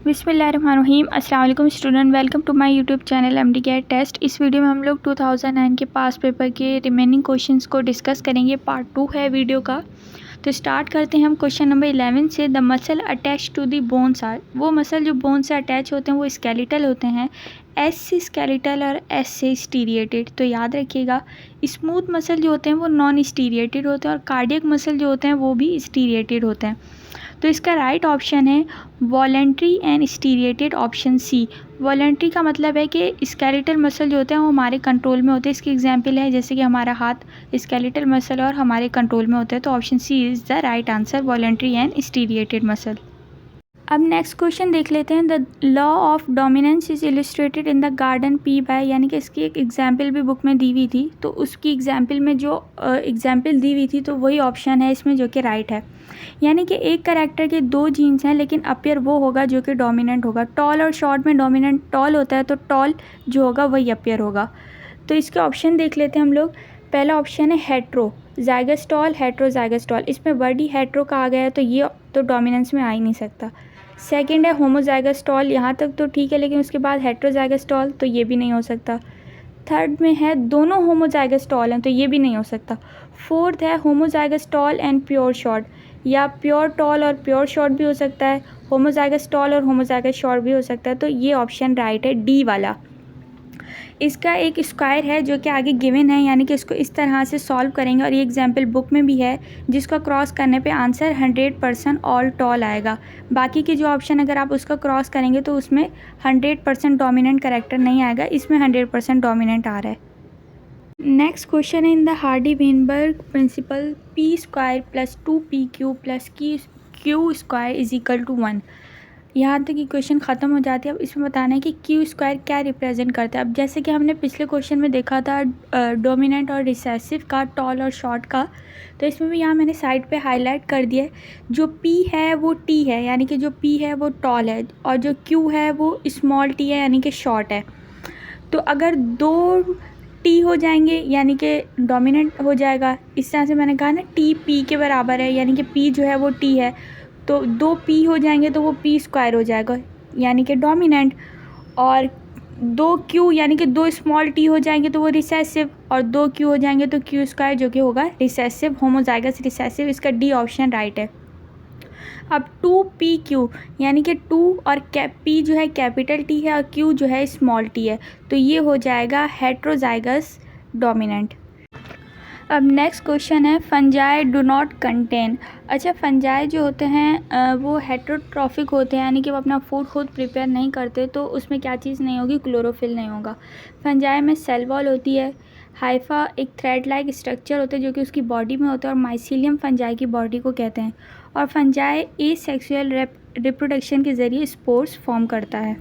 बिस्मिल्लाहिर्रहमानिर्रहीम। अस्सलाम वालेकुम student, welcome to my YouTube channel MD CAT test. इस वीडियो में हम लोग 2009 के पास पेपर के रिमेनिंग क्वेश्चंस को डिस्कस करेंगे। पार्ट 2 है वीडियो का। तो स्टार्ट करते हैं हम क्वेश्चन नंबर 11 से। The muscle attach to the bones are, वो मसल जो बोन से अटैच होते हैं वो स्केलेटल होते हैं। एस से स्केलेटल और एस से स्टीरिएटेड। तो याद रखिएगा, स्मूथ मसल जो होते हैं वो नॉन स्टीरिएटेड होते हैं और कार्डियक मसल जो होते हैं वो भी स्टीरिएटेड होते हैं। तो इसका राइट ऑप्शन है voluntary and striated, option C. Voluntary का मतलब है कि स्केलेटल मसल जो होते हैं वो हमारे कंट्रोल में होते हैं। इसकी एग्जांपल है जैसे कि हमारा हाथ स्केलेटल मसल और हमारे कंट्रोल में होते हैं। तो option C is the right answer, voluntary and striated muscle. अब नेक्स्ट क्वेश्चन देख लेते हैं। The law of dominance is illustrated in the garden pea by, यानी कि इसकी एक एग्जाम्पल भी बुक में दी हुई थी। तो उसकी एग्जाम्पल में जो एग्जाम्पल दी हुई थी तो वही ऑप्शन है इसमें जो कि राइट है। यानी कि एक कैरेक्टर के दो जीन्स हैं लेकिन अपियर वो होगा जो कि डोमिनेंट होगा। टॉल और शॉर्ट में डोमिनेंट टॉल होता है तो टॉल जो होगा वही अपियर होगा। तो इसके ऑप्शन देख लेते हैं हम लोग। पहला ऑप्शन है हेट्रो जाइगस टॉल, हेट्रोजाइगस टॉल। इसमें वर्ड ही हेट्रो का आ गया है तो ये तो डोमिनेंस में आ ही नहीं सकता। सेकंड है होमोजाइगस टॉल, यहाँ तक तो ठीक है लेकिन उसके बाद हेट्रोजाइगस टॉल तो ये भी नहीं हो सकता। थर्ड में है दोनों होमोजाइगस टॉल हैं तो ये भी नहीं हो सकता। फोर्थ है homozygous tall and pure short, या प्योर टॉल और प्योर शॉर्ट भी हो सकता है, होमोजाइगस टॉल और होमोजाइगस शॉर्ट भी हो सकता है। तो ये ऑप्शन राइट है, डी वाला। इसका एक स्क्वायर है जो कि आगे गिवन है, यानी कि इसको इस तरह से सॉल्व करेंगे और ये एग्जाम्पल बुक में भी है, जिसका क्रॉस करने पे आंसर 100% ऑल टॉल आएगा। बाकी के जो ऑप्शन अगर आप उसका क्रॉस करेंगे तो उसमें 100% डोमिनेंट कैरेक्टर नहीं आएगा, इसमें 100% डोमिनेंट आ रहा है। नेक्स्ट क्वेश्चन है in the Hardy Weinberg principle p square plus 2pq plus q square is equal to 1। यहाँ तक इक्वेशन ख़त्म हो जाती है। अब इसमें बताना है कि क्यू स्क्वायर क्या रिप्रेजेंट करता है। अब जैसे कि हमने पिछले क्वेश्चन में देखा था डोमिनेंट और रिसेसिव का, टॉल और शॉर्ट का, तो इसमें भी यहाँ मैंने साइड पे हाईलाइट कर दिया है। जो पी है वो टी है, यानी कि जो पी है वो टॉल है, और जो क्यू है वो स्मॉल टी है यानी कि शॉर्ट है। तो अगर दो टी हो जाएंगे यानी कि डोमिनेंट हो जाएगा। इस तरह से मैंने कहा ना टी पी के बराबर है, यानी कि पी जो है वो टी है, तो दो पी हो जाएंगे तो वो पी स्क्वायर हो जाएगा यानी कि डोमिनेंट। और दो क्यू यानी कि दो स्मॉल टी हो जाएंगे तो वो रिसेसिव, और दो क्यू हो जाएंगे तो क्यू स्क्वायर जो कि होगा रिसेसिव, होमोजाइगस रिसेसिव। इसका डी ऑप्शन राइट है। अब 2pq यानी कि 2 और पी जो है कैपिटल टी है और q जो है स्मॉल टी है, तो ये हो जाएगा हेट्रोजाइगस डोमिनेंट। अब नेक्स्ट क्वेश्चन है फंजाई डू नॉट कंटेन। अच्छा, फंजाई जो होते हैं वो हेट्रोट्रॉफिक होते हैं, यानी कि वो अपना फूड खुद प्रिपेयर नहीं करते, तो उसमें क्या चीज़ नहीं होगी, क्लोरोफिल नहीं होगा। फंजाई में सेल वॉल होती है, हाइफा एक थ्रेड लाइक स्ट्रक्चर होता है जो कि उसकी बॉडी में होता है, और माइसीलियम फंजाई की बॉडी को कहते हैं। और फंजाई एसेक्सुअल रिप्रोडक्शन के ज़रिए स्पोर्स फॉर्म करता है।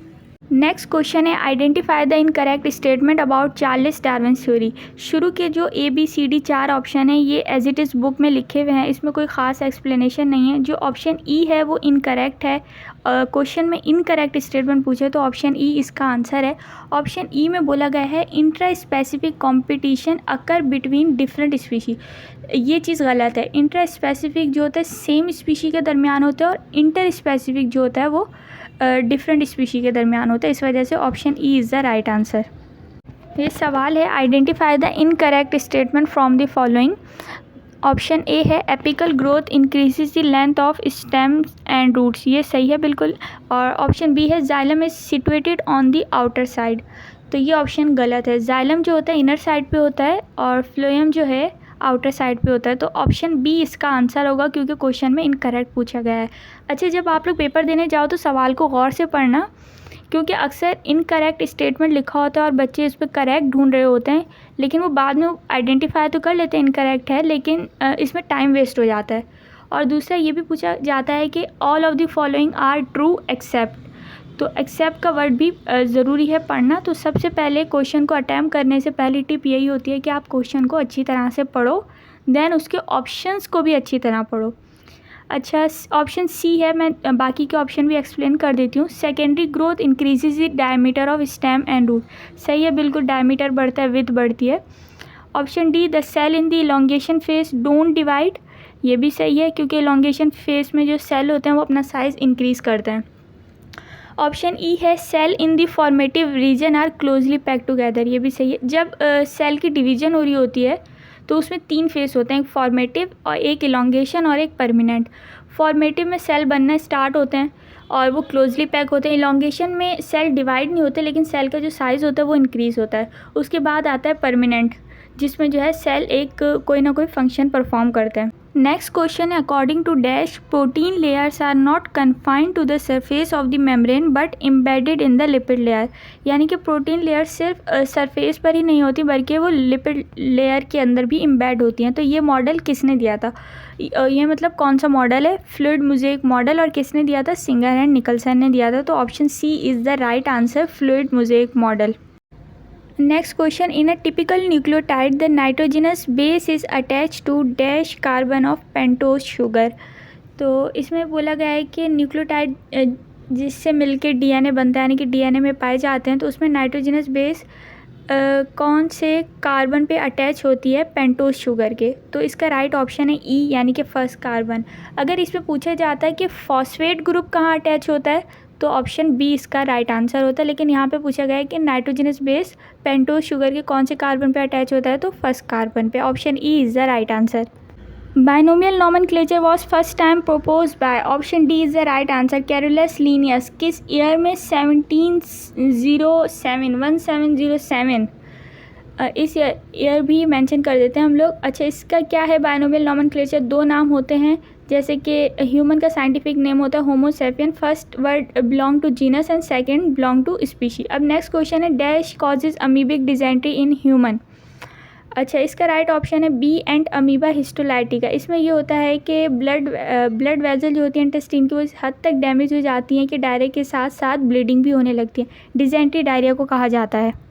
नेक्स्ट क्वेश्चन है identify the incorrect statement about Charles Darwin theory. शुरू के जो ABCD 4 ऑप्शन है ये एज इट इज़ बुक में लिखे हुए हैं, इसमें कोई ख़ास एक्सप्लेनेशन नहीं है। जो ऑप्शन ई है वो इनकरेक्ट है। क्वेश्चन में इनकरेक्ट स्टेटमेंट पूछे तो ऑप्शन ई इसका आंसर है। ऑप्शन ई में बोला गया है intra specific competition occur between different species. ये चीज़ गलत है। इंट्रा स्पेसिफिक जो होता है सेम स्पीशी के दरमियान होता है, और इंटर स्पेसिफिक जो होता है वो डिफरेंट स्पीशी के दरमियान होता है। इस वजह से option E is the right answer. ये सवाल है identify the incorrect statement from the following. Option A है apical growth increases the length of stems and roots, ये सही है बिल्कुल। और ऑप्शन बी है xylem is situated on the outer side, तो ये ऑप्शन गलत है। जाइलम जो होता है इनर साइड पे होता है और फ्लोएम जो है आउटर साइड पे होता है, तो ऑप्शन बी इसका आंसर होगा क्योंकि क्वेश्चन में इनकरेक्ट पूछा गया है। अच्छा, जब आप लोग पेपर देने जाओ तो सवाल को गौर से पढ़ना, क्योंकि अक्सर इनकरेक्ट स्टेटमेंट लिखा होता है और बच्चे इस पर करेक्ट ढूंढ रहे होते हैं, लेकिन वो बाद में आइडेंटिफाई तो कर लेते हैं इनकरेक्ट है, लेकिन इसमें टाइम वेस्ट हो जाता है। और दूसरा ये भी पूछा जाता है कि all of the following are true except, तो एक्सेप्ट का वर्ड भी ज़रूरी है पढ़ना। तो सबसे पहले क्वेश्चन को अटैम्प्ट करने से पहली टिप यही होती है कि आप क्वेश्चन को अच्छी तरह से पढ़ो, देन उसके ऑप्शंस को भी अच्छी तरह पढ़ो। अच्छा, ऑप्शन सी है, मैं बाकी के ऑप्शन भी एक्सप्लेन कर देती हूँ। Secondary growth increases the diameter of stem and root, सही है बिल्कुल, डायमीटर बढ़ता है, विड्थ बढ़ती है। Option D the cell in the elongation phase don't divide, ये भी सही है क्योंकि इलोंगेशन फेज में जो सेल होते हैं वो अपना साइज़ इंक्रीज़ करते हैं। ऑप्शन ई है cell in the formative region are closely packed together, ये भी सही है। जब सेल की डिवीजन हो रही होती है तो उसमें 3 फेस होते हैं, एक फॉर्मेटिव और एक इलोंगेशन और एक परमानेंट। फॉर्मेटिव में सेल बनना स्टार्ट होते हैं और वो क्लोजली पैक होते हैं। इलोंगेशन में सेल डिवाइड नहीं होते लेकिन सेल का जो साइज़ होता है वो इंक्रीज़ होता है। उसके बाद आता है परमानेंट, जिसमें जो है सेल एक कोई ना कोई फंक्शन परफॉर्म करते हैं। नेक्स्ट क्वेश्चन है according to dash protein layers are not confined to the surface of the membrane but embedded in the lipid layer, यानी कि प्रोटीन लेयर सिर्फ सरफेस पर ही नहीं होती बल्कि वो लिपिड लेयर के अंदर भी एम्बेड होती हैं। तो ये मॉडल किसने दिया था, ये मतलब कौन सा मॉडल है, फ्लूइड मोज़ेक मॉडल, और किसने दिया था, सिंगर एंड निकलसन ने दिया था। तो option C is the right answer, fluid mosaic model. Next question, in a typical nucleotide the nitrogenous base is attached to dash carbon of pentose sugar। तो इसमें बोला गया है कि न्यूक्लियोटाइड जिससे मिलके डीएनए बनता है, यानी कि डीएनए में पाए जाते हैं, तो उसमें नाइट्रोजनस बेस कौन से कार्बन पे अटैच होती है, पेंटोज शुगर के। तो इसका राइट ऑप्शन है ई, यानी कि फर्स्ट कार्बन। अगर इसमें पूछा जाता है कि फॉस्फेट ग्रुप कहाँ अटैच होता है तो ऑप्शन बी इसका राइट आंसर होता है, लेकिन यहाँ पे पूछा गया है कि नाइट्रोजनस बेस पेंटोज शुगर के कौन से कार्बन पे अटैच होता है, तो फर्स्ट कार्बन पे। Option E is the right answer. Binomial nomenclature was first time propose by, option D is the right answer, Carolus Linnaeus. किस ईयर में, 1707 इस ईयर भी मेंशन कर देते हैं हम लोग। अच्छा, इसका क्या है बाइनोमियल नॉमेनक्लेचर, 2 नाम होते हैं, जैसे कि ह्यूमन का साइंटिफिक नेम होता है homo sapien, first word belong to genus and second belong to species. अब नेक्स्ट क्वेश्चन है dash causes amoebic dysentery in human. अच्छा, इसका राइट ऑप्शन है बी एंड अमीबा हिस्टोलाइटिका। इसमें ये होता है कि ब्लड वेजल जो होती है इंटेस्टाइन की वो इस हद तक डैमेज हो जाती हैं कि डायरिया के साथ साथ ब्लीडिंग भी होने लगती है। डिजेंट्री डायरिया को कहा जाता है।